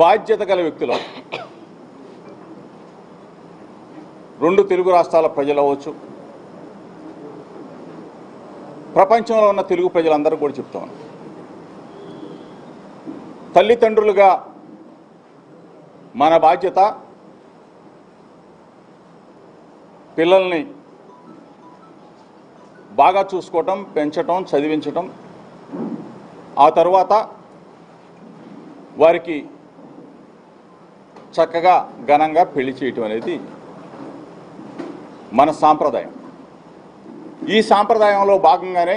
బాధ్యత గల వ్యక్తులు, రెండు తెలుగు రాష్ట్రాల ప్రజలు అవ్వచ్చు, ప్రపంచంలో ఉన్న తెలుగు ప్రజలందరూ కూడా చెప్తాను, తల్లిదండ్రులుగా మన బాధ్యత పిల్లల్ని బాగా చూసుకోవటం, పెంచటం, చదివించటం, ఆ తర్వాత వారికి చక్కగా ఘనంగా పెళ్లి చేయటం అనేది మన సాంప్రదాయం. ఈ సాంప్రదాయంలో భాగంగానే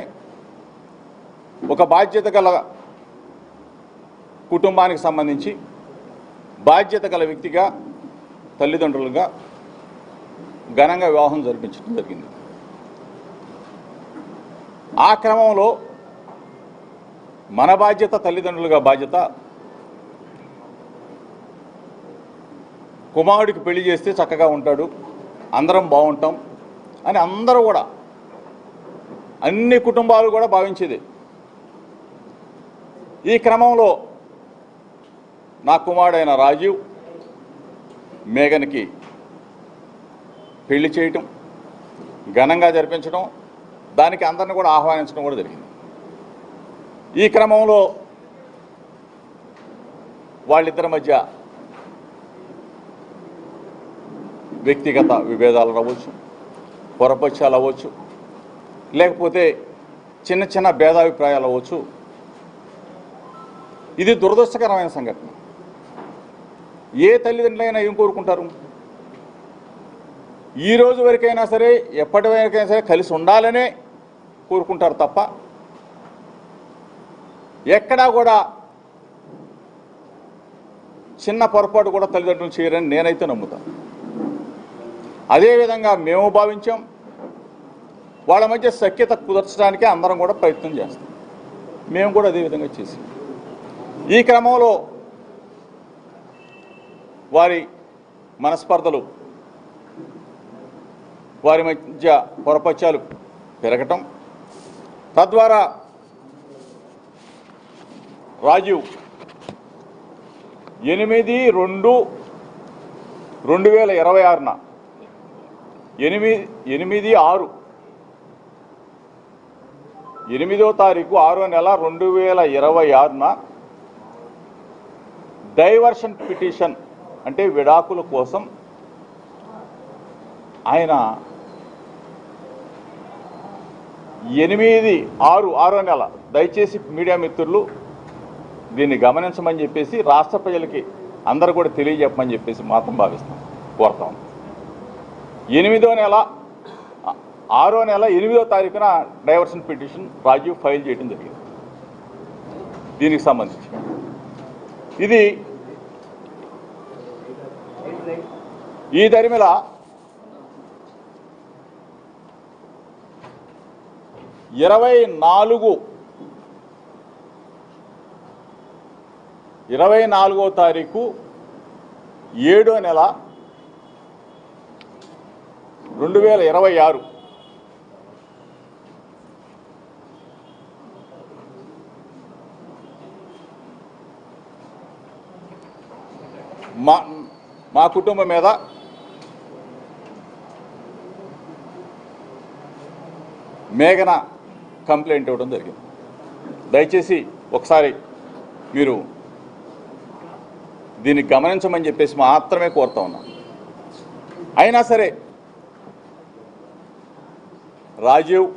ఒక బాధ్యత గల కుటుంబానికి సంబంధించి బాధ్యత గల వ్యక్తిగా తల్లిదండ్రులుగా ఘనంగా వివాహం జరిపించడం జరిగింది. ఆ క్రమంలో మన బాధ్యత, తల్లిదండ్రులుగా బాధ్యత, కుమారుడికి పెళ్లి చేస్తే చక్కగా ఉంటాడు, అందరం బాగుంటాం అని అందరూ కూడా, అన్ని కుటుంబాలు కూడా భావించేది. ఈ క్రమంలో నా కుమారుడైన రాజీవ్ మేఘన్కి పెళ్లి చేయటం, ఘనంగా జరిపించడం, దానికి అందరిని కూడా ఆహ్వానించడం కూడా జరిగింది. ఈ క్రమంలో వాళ్ళిద్దరి మధ్య వ్యక్తిగత విభేదాలు అవ్వచ్చు, పొరపక్షాలు అవ్వచ్చు, లేకపోతే చిన్న చిన్న భేదాభిప్రాయాలు అవ్వచ్చు. ఇది దురదృష్టకరమైన సంఘటన. ఏ తల్లిదండ్రులైనా ఏం కోరుకుంటారు? ఈ రోజు వరకైనా సరే, ఎప్పటి వరకైనా సరే కలిసి ఉండాలనే కోరుకుంటారు తప్ప ఎక్కడా కూడా చిన్న పొరపాటు కూడా తల్లిదండ్రులు చేయరని నేనైతే నమ్ముతాను. అదేవిధంగా మేము భావించాం. వాళ్ళ మధ్య సఖ్యత కుదర్చడానికి అందరం కూడా ప్రయత్నం చేస్తాం. మేము కూడా అదేవిధంగా చేసాం. ఈ క్రమంలో వారి మనస్పర్ధలు, వారి మధ్య పొరపక్షాలు పెరగటం, తద్వారా రాజీవ్ 8/2/2026 8/6 6వ నెల 2026 డైవర్షన్ పిటిషన్ అంటే విడాకుల కోసం ఆయన 8/6 నెల, దయచేసి మీడియా మిత్రులు దీన్ని గమనించమని చెప్పేసి రాష్ట్ర ప్రజలకి అందరూ కూడా తెలియజెప్పమని చెప్పేసి మాత్రం భావిస్తాం, కోరుతాం. 6వ నెల 8వ తారీఖున డైవర్షన్ పిటిషన్ రాజీవ్ ఫైల్ చేయడం జరిగింది. దీనికి సంబంధించి ఇది ఈ దరిమిల 24వ తారీఖు 7వ నెల 2026 మా కుటుంబం మీద మేఘన కంప్లైంట్ ఇవ్వడం జరిగింది. దయచేసి ఒకసారి మీరు దీన్ని గమనించమని చెప్పేసి మాత్రమే కోరుతా ఉన్నాం. అయినా సరే రాజీవ్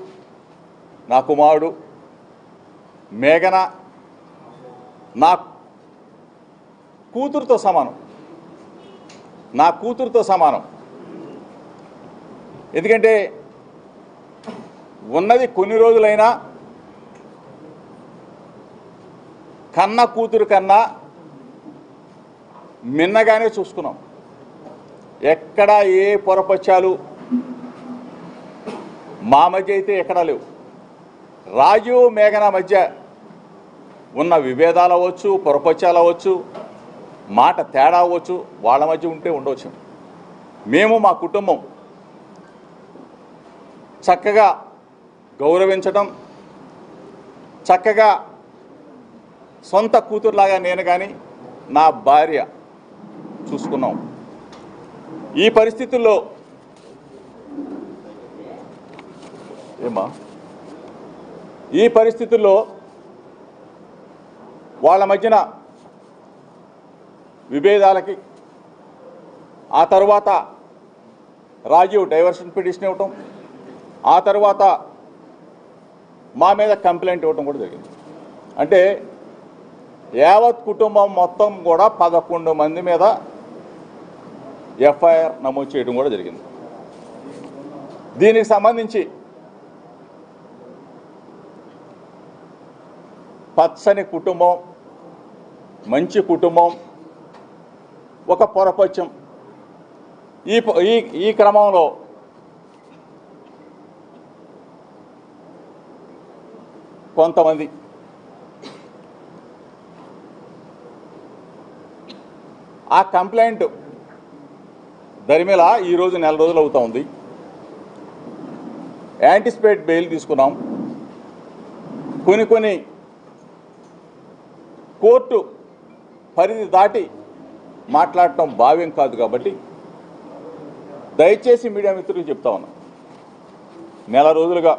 నా కుమారుడు, మేఘన నా కూతురుతో సమానం. ఎందుకంటే ఉన్నది కొన్ని రోజులైనా కన్న కూతురు కన్నా మిన్నగానే చూసుకున్నాం. ఎక్కడా ఏ పొరపక్షాలు మా మధ్య అయితే ఎక్కడా లేవు. రాజీవ్ మేఘన మధ్య ఉన్న విభేదాలు అవ్వచ్చు, పొరపక్షాలు అవ్వచ్చు, మాట తేడా అవ్వచ్చు, వాళ్ళ మధ్య ఉంటే ఉండవచ్చు. మేము మా కుటుంబం చక్కగా గౌరవించడం, చక్కగా సొంత కూతురులాగా నేను కానీ నా భార్య చూసుకున్నాం. ఈ పరిస్థితుల్లో వాళ్ళ మధ్యన విభేదాలకి ఆ తర్వాత రాజీవ్ డైవర్షన్ పిటిషన్ ఇవ్వటం, ఆ తర్వాత మా మీద కంప్లైంట్ ఇవ్వటం కూడా జరిగింది. అంటే యావత్ కుటుంబం మొత్తం కూడా 11 మంది మీద ఎఫ్ఐఆర్ నమోదు చేయడం కూడా జరిగింది. దీనికి సంబంధించి పచ్చని కుటుంబం, మంచి కుటుంబం, ఒక పొరపచ్చం. ఈ క్రమంలో కొంతమంది ఆ కంప్లైంట్ దరిమేలా ఈరోజు నెల రోజులు అవుతా ఉంది. యాంటిసిపేట్ బెయిల్ తీసుకున్నాం. కొన్ని కోర్టు పరిధి దాటి మాట్లాడటం భావ్యం కాదు. కాబట్టి దయచేసి మీడియా మిత్రులకు చెప్తా ఉన్నా, నెల రోజులుగా